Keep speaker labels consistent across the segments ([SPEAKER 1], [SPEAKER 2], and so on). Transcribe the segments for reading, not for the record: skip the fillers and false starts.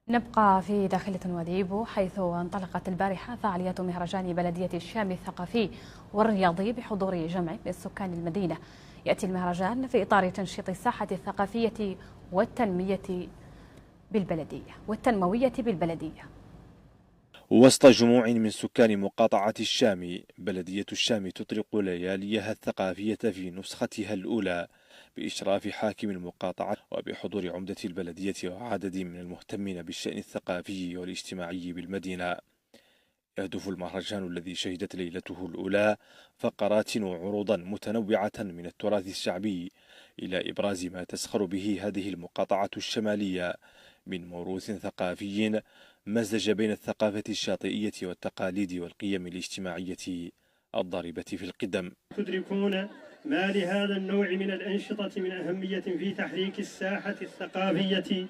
[SPEAKER 1] نبقى في داخلة وذيبو، حيث انطلقت البارحة فعاليات مهرجان بلدية الشام الثقافي والرياضي بحضور جمع من سكان المدينة. يأتي المهرجان في إطار تنشيط الساحة الثقافية والتنموية بالبلدية.
[SPEAKER 2] وسط جموع من سكان مقاطعة الشام، بلدية الشام تطلق لياليها الثقافية في نسختها الأولى بإشراف حاكم المقاطعة وبحضور عمدة البلدية وعدد من المهتمين بالشأن الثقافي والاجتماعي بالمدينة. يهدف المهرجان الذي شهدت ليلته الأولى فقرات وعروضا متنوعة من التراث الشعبي إلى إبراز ما تزخر به هذه المقاطعة الشمالية من موروث ثقافي مزج بين الثقافة الشاطئية والتقاليد والقيم الاجتماعية الضاربة في القدم.
[SPEAKER 3] تدركون ما لهذا النوع من الأنشطة من أهمية في تحريك الساحة الثقافية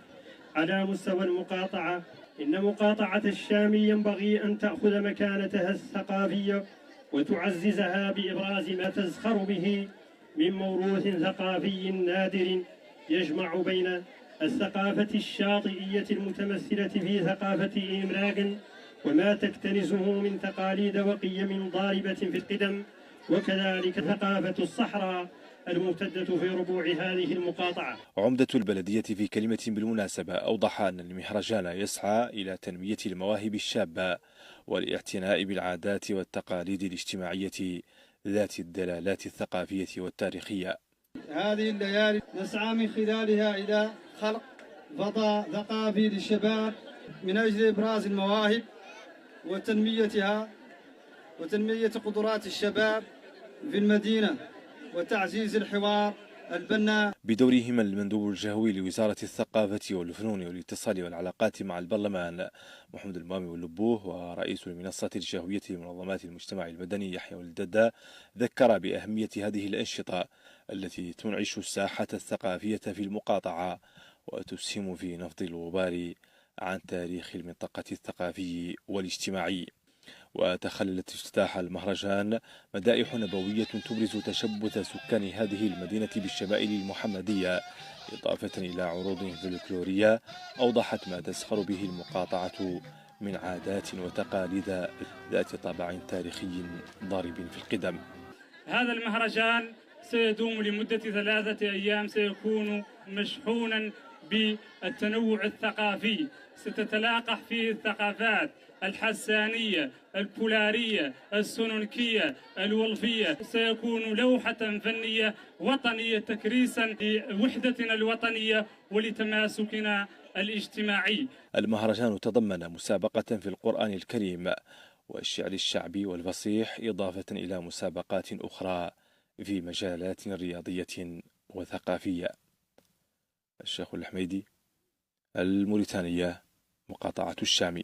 [SPEAKER 3] على مستوى المقاطعة. إن مقاطعة الشام ينبغي أن تأخذ مكانتها الثقافية وتعززها بإبراز ما تزخر به من موروث ثقافي نادر يجمع بين الثقافة الشاطئية المتمثلة في ثقافة إمراق وما تكتنزه من تقاليد وقيم ضاربة في القدم، وكذلك ثقافة الصحراء الممتدة في ربوع هذه المقاطعة.
[SPEAKER 2] عمدة البلدية في كلمة بالمناسبة أوضح أن المهرجان يسعى إلى تنمية المواهب الشابة والاعتناء بالعادات والتقاليد الاجتماعية ذات الدلالات الثقافية والتاريخية.
[SPEAKER 4] هذه الليالي نسعى من خلالها إلى خلق فضاء ثقافي للشباب من أجل إبراز المواهب وتنميتها وتنمية قدرات الشباب في المدينة وتعزيز الحوار البناء.
[SPEAKER 2] بدورهم المندوب الجهوي لوزارة الثقافة والفنون والاتصال والعلاقات مع البرلمان محمد المامي واللبوه ورئيس المنصة الجهوية لمنظمات المجتمع المدني يحيى الددة ذكر بأهمية هذه الأنشطة التي تنعش الساحة الثقافية في المقاطعة وتسهم في نفض الغبار عن تاريخ المنطقة الثقافي والاجتماعي. وتخللت افتتاح المهرجان مدائح نبوية تبرز تشبث سكان هذه المدينة بالشمائل المحمدية، إضافة إلى عروض فلكلورية أوضحت ما تزخر به المقاطعة من عادات وتقاليد ذات طابع تاريخي ضارب في القدم.
[SPEAKER 5] هذا المهرجان سيدوم لمدة 3 أيام، سيكون مشحونا بالتنوع الثقافي، ستتلاقح فيه الثقافات الحسانية، البولارية، السنونكية، الولفية. سيكون لوحة فنية وطنية تكريسا لوحدتنا الوطنية ولتماسكنا الاجتماعي.
[SPEAKER 2] المهرجان تضمن مسابقة في القرآن الكريم والشعر الشعبي والفصيح، إضافة إلى مسابقات أخرى في مجالات رياضية وثقافية. الشيخ الحميدي، الموريتانية، مقاطعة الشام.